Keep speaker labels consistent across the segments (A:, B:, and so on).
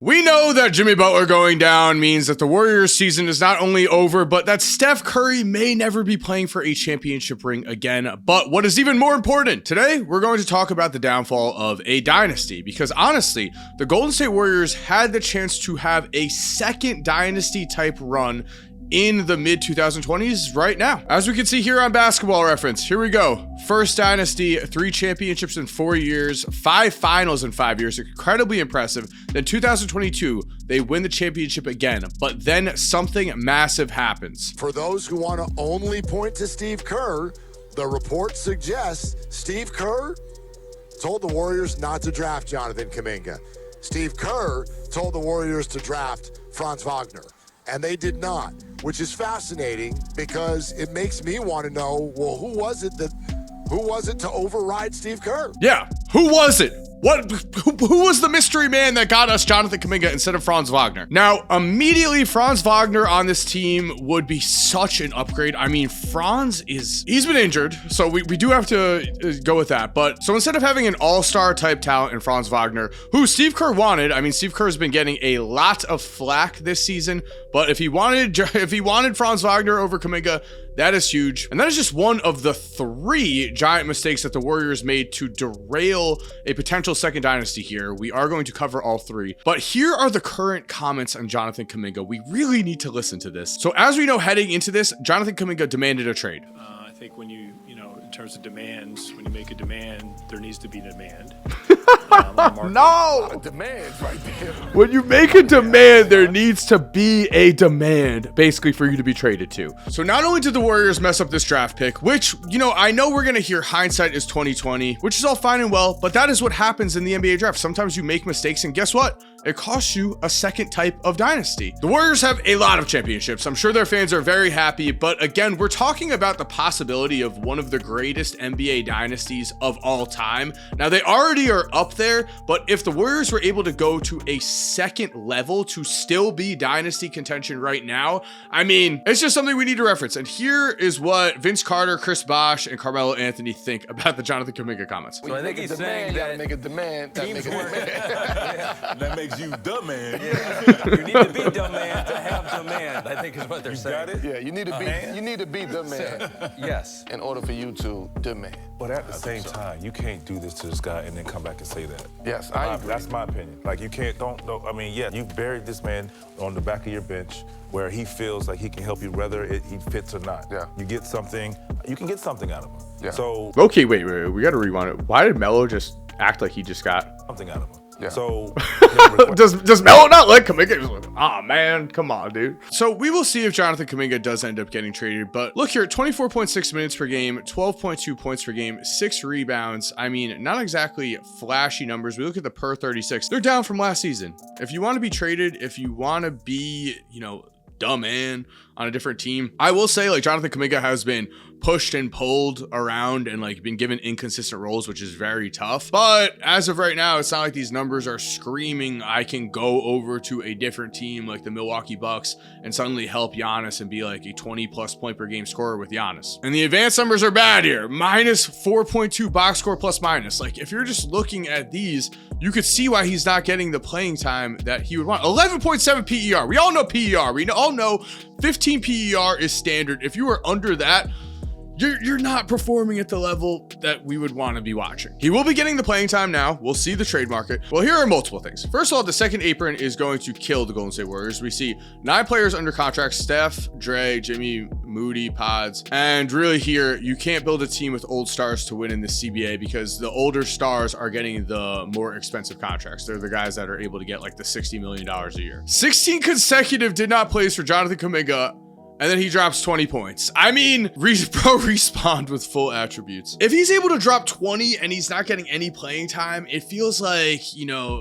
A: We know that Jimmy Butler going down means that the Warriors season is not only over, but that Steph Curry may never be playing for a championship ring again. But what is even more important, today we're going to talk about the downfall of a dynasty, because honestly, the Golden State Warriors had the chance to have a second dynasty type run in the mid 2020s right now. As we can see here on Basketball Reference, here we go. First dynasty, 3 championships in 4 years, 5 finals in 5 years, incredibly impressive. Then 2022, they win the championship again, but then something massive happens.
B: For those who want to only point to Steve Kerr, the report suggests Steve Kerr told the Warriors not to draft Jonathan Kuminga. Steve Kerr told the Warriors to draft Franz Wagner, and they did not, which is fascinating because it makes me want to know, well, who was it to override Steve Kerr?
A: Yeah, who was it? Who was the mystery man that got us Jonathan Kuminga instead of Franz Wagner? Now, immediately, Franz Wagner on this team would be such an upgrade. I mean, he's been injured, so we do have to go with that. But so instead of having an all-star type talent in Franz Wagner, who Steve Kerr wanted, I mean, Steve Kerr has been getting a lot of flack this season, but if he wanted Franz Wagner over Kuminga, that is huge. And that is just one of the 3 giant mistakes that the Warriors made to derail a potential second dynasty here. We are going to cover all 3. But here are the current comments on Jonathan Kuminga. We really need to listen to this. So as we know, heading into this, Jonathan Kuminga demanded a trade.
C: I think when you in terms of demands, when you make a demand, there needs to be demand.
A: No!
B: Demands right there.
A: When you make a demand, there needs to be a demand, basically, for you to be traded to. So not only did the Warriors mess up this draft pick, which, I know we're going to hear hindsight is 2020, which is all fine and well, but that is what happens in the NBA draft. Sometimes you make mistakes, and guess what? It costs you a second type of dynasty. The Warriors have a lot of championships. I'm sure their fans are very happy, but again, we're talking about the possibility of one of the greatest NBA dynasties of all time. Now, they already are up there, but if the Warriors were able to go to a second level to still be dynasty contention right now, I mean, it's just something we need to reference. And here is what Vince Carter, Chris Bosh, and Carmelo Anthony think about the Jonathan Kuminga comments.
D: So I think he's saying that
B: make a demand.
D: that makes you the man.
E: Yeah. You need to be the man to have demand, I think is what they're saying.
D: Got it?
B: Yeah, you need to be the man.
E: Yes.
B: In order for you to demand.
D: But at the same time, you can't do this to this guy and then come back and say that.
B: Yes, I agree.
D: That's my opinion. Like, you can't, you buried this man on the back of your bench where he feels like he can help you whether he fits or not.
B: Yeah.
D: You can get something out of him.
B: Yeah.
D: So.
A: Okay, wait, we got to rewind it. Why did Melo just act like he just got
D: something out of him?
B: Yeah.
D: So
A: does Melo not like Kuminga? Oh man, come on, dude. So we will see if Jonathan Kuminga does end up getting traded. But look here, 24.6 minutes per game, 12.2 points per game, 6 rebounds. I mean, not exactly flashy numbers. We look at the per 36. They're down from last season. If you want to be traded, if you want to be, dumb man on a different team, I will say, like, Jonathan Kuminga has been pushed and pulled around and been given inconsistent roles, which is very tough. But as of right now, it's not like these numbers are screaming I can go over to a different team like the Milwaukee Bucks and suddenly help Giannis and be like a 20+ point per game scorer with Giannis. And the advanced numbers are bad here. Minus 4.2 box score plus minus. Like, if you're just looking at these, you could see why he's not getting the playing time that he would want. 11.7 PER. We all know PER. We all know 15 PER is standard. If you are under that, you're not performing at the level that we would want to be watching. He will be getting the playing time now. We'll see the trade market. Well, here are multiple things. First of all, the second apron is going to kill the Golden State Warriors. We see 9 players under contract: Steph, Dre, Jimmy, Moody, Pods. And really here, you can't build a team with old stars to win in the CBA because the older stars are getting the more expensive contracts. They're the guys that are able to get like the $60 million a year. 16 consecutive did not plays for Jonathan Kuminga, and then he drops 20 points. I mean, bro respawned with full attributes. If he's able to drop 20 and he's not getting any playing time, it feels like,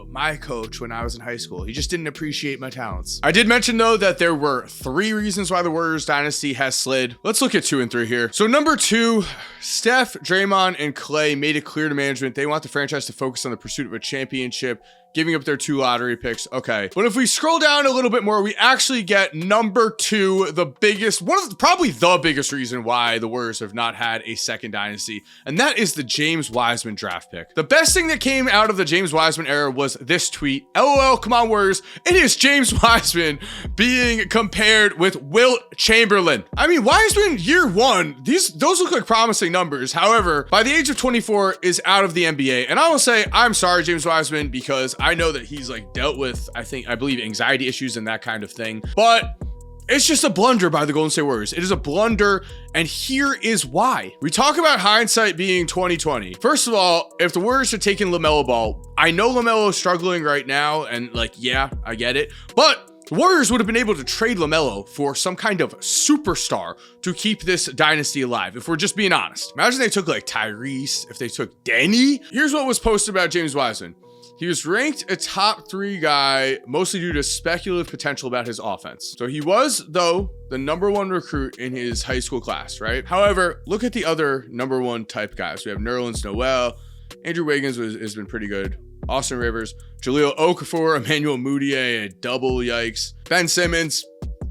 A: my coach when I was in high school. He just didn't appreciate my talents. I did mention, though, that there were 3 reasons why the Warriors dynasty has slid. Let's look at 2 and 3 here. So number 2, Steph, Draymond, and Clay made it clear to management they want the franchise to focus on the pursuit of a championship giving up their 2 lottery picks. Okay. But if we scroll down a little bit more, we actually get number 2, the biggest, probably the biggest reason why the Warriors have not had a second dynasty. And that is the James Wiseman draft pick. The best thing that came out of the James Wiseman era was this tweet. LOL, come on Warriors. It is James Wiseman being compared with Wilt Chamberlain. I mean, Wiseman year 1, those look like promising numbers. However, by the age of 24 is out of the NBA. And I will say, I'm sorry, James Wiseman, because I know that he's like dealt with, I believe anxiety issues and that kind of thing, but it's just a blunder by the Golden State Warriors. It is a blunder, and here is why. We talk about hindsight being 2020. First of all, if the Warriors had taken LaMelo Ball, I know LaMelo is struggling right now, and like, yeah, I get it, but the Warriors would have been able to trade LaMelo for some kind of superstar to keep this dynasty alive, if we're just being honest. Imagine they took like Tyrese, if they took Denny. Here's what was posted about James Wiseman. He was ranked a top 3 guy, mostly due to speculative potential about his offense. So he was, though, the number 1 recruit in his high school class, right? However, look at the other number 1 type guys. We have Nerlens Noel, Andrew Wiggins has been pretty good, Austin Rivers, Jahlil Okafor, Emmanuel Mudiay, a double yikes. Ben Simmons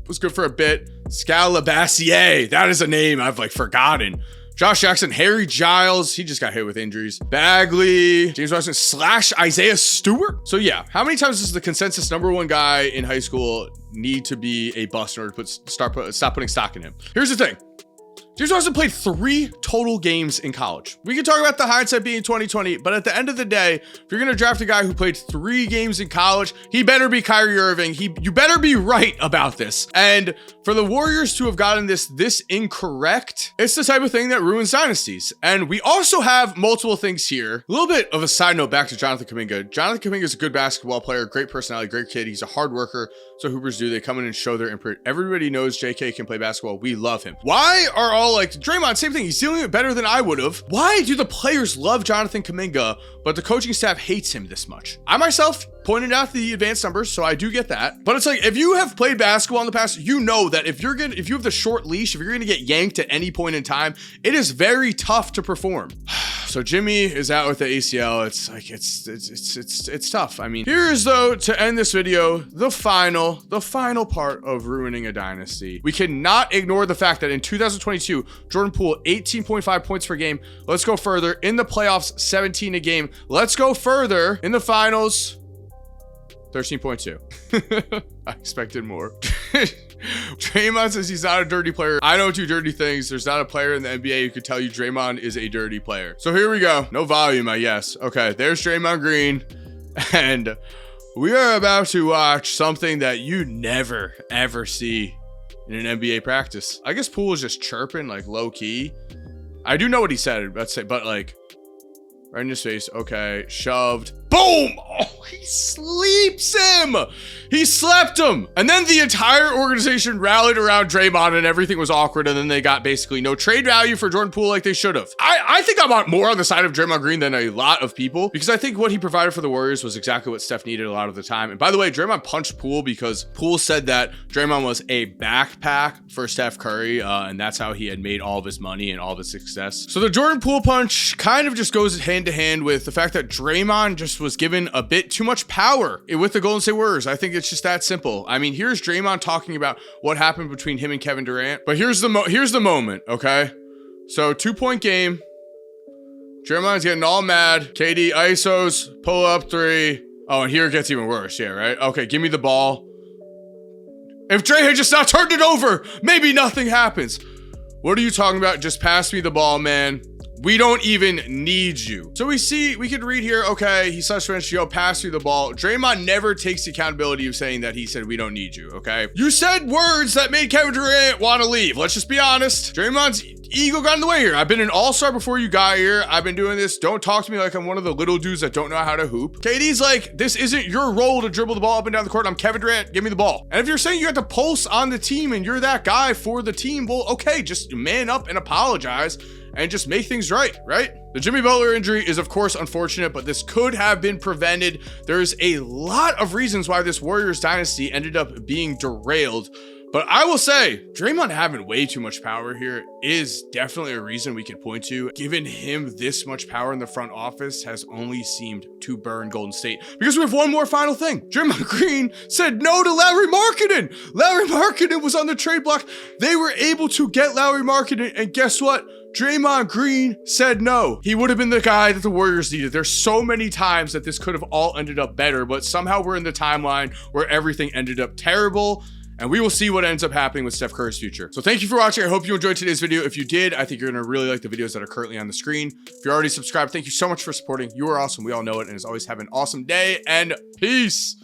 A: was good for a bit. Skal Labissiere, that is a name I've like forgotten. Josh Jackson, Harry Giles, he just got hit with injuries. Bagley, James Wiseman / Isaiah Stewart. So yeah, how many times does the consensus number 1 guy in high school need to be a bust in order to stop putting stock in him? Here's the thing. James Wiseman played 3 total games in college. We can talk about the hindsight being 2020, but at the end of the day, if you're going to draft a guy who played 3 games in college, he better be Kyrie Irving. You better be right about this. And for the Warriors to have gotten this incorrect, it's the type of thing that ruins dynasties. And we also have multiple things here. A little bit of a side note back to Jonathan Kuminga. Jonathan Kuminga is a good basketball player, great personality, great kid. He's a hard worker. So Hoopers do. They come in and show their imprint. Everybody knows JK can play basketball. We love him. Why are all like Draymond, same thing. He's doing it better than I would have. Why do the players love Jonathan Kuminga, but the coaching staff hates him this much? I myself pointed out the advanced numbers, so I do get that. But it's like, if you have played basketball in the past, you know that if you have the short leash, if you're gonna get yanked at any point in time, it is very tough to perform. So Jimmy is out with the ACL. It's like, it's tough. I mean, here's though, to end this video, the final part of ruining a dynasty. We cannot ignore the fact that in 2022, Jordan Poole, 18.5 points per game. Let's go further. In the playoffs, 17 a game. Let's go further. In the finals, 13.2. I expected more. Draymond says he's not a dirty player. I don't do dirty things. There's not a player in the NBA who could tell you Draymond is a dirty player. So here we go. No volume, I guess. Okay, there's Draymond Green. And we are about to watch something that you never, ever see in an NBA practice. I guess Poole is just chirping, like low key. I do know what he said, but like, right in his face. Okay, shoved. Boom! Oh, he sleeps him. He slept him. And then the entire organization rallied around Draymond and everything was awkward. And then they got basically no trade value for Jordan Poole like they should have. I think I'm more on the side of Draymond Green than a lot of people, because I think what he provided for the Warriors was exactly what Steph needed a lot of the time. And by the way, Draymond punched Poole because Poole said that Draymond was a backpack for Steph Curry. And that's how he had made all of his money and all of his success. So the Jordan Poole punch kind of just goes hand to hand with the fact that Draymond just was given a bit too much power with the Golden State Warriors. I think it's just that simple. I mean, here's Draymond talking about what happened between him and Kevin Durant, but here's the moment, okay? So 2-point game. Draymond's getting all mad. KD isos, pull up 3. Oh, and here it gets even worse. Yeah, right? Okay, give me the ball. If Dre had just not turned it over, maybe nothing happens. What are you talking about? Just pass me the ball, man. We don't even need you. So we could read here, okay, he slash bench, yo, pass you the ball. Draymond never takes the accountability of saying that he said, we don't need you, okay? You said words that made Kevin Durant want to leave. Let's just be honest. Draymond's ego got in the way here. I've been an all-star before you got here. I've been doing this. Don't talk to me like I'm one of the little dudes that don't know how to hoop. KD's like, this isn't your role to dribble the ball up and down the court. I'm Kevin Durant. Give me the ball. And if you're saying you have to pulse on the team and you're that guy for the team, well, okay, just man up and apologize and just make things right? The Jimmy Butler injury is of course unfortunate, but this could have been prevented. There's a lot of reasons why this Warriors dynasty ended up being derailed. But I will say, Draymond having way too much power here is definitely a reason we could point to. Giving him this much power in the front office has only seemed to burn Golden State. Because we have one more final thing. Draymond Green said no to Larry Markkinen. Larry Markkinen was on the trade block. They were able to get Larry Markkinen, and guess what? Draymond Green said no. He would have been the guy that the Warriors needed. There's so many times that this could have all ended up better, but somehow we're in the timeline where everything ended up terrible. And we will see what ends up happening with Steph Curry's future. So thank you for watching. I hope you enjoyed today's video. If you did, I think you're gonna really like the videos that are currently on the screen. If you're already subscribed, thank you so much for supporting. You are awesome. We all know it. And as always, have an awesome day and peace.